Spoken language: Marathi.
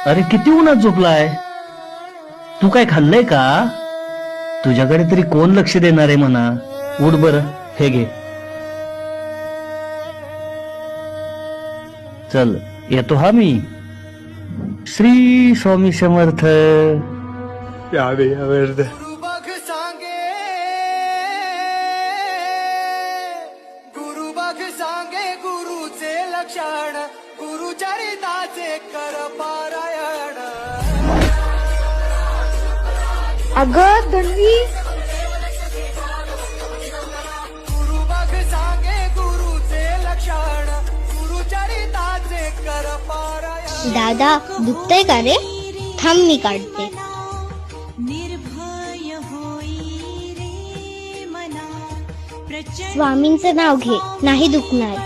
अरे किती उन्हात झोपलाय? तू काय खाल्लंय का? तुझ्याकडे तरी कोण लक्ष देणार आहे म्हणा. उठ बर, हे घे. चल येतो हा मी. श्री स्वामी समर्थ. यावे यावे गुरुचे लक्षण गुरुचरिताचे कर पारायण. अगं धन्वी, गुरु बघ सांगे गुरुचे लक्षण गुरुचरिताचे कर पारायण. दादा दुखतंय का रे? थांब मी काढते. स्वामींचं नाव घे, नाही दुखणार.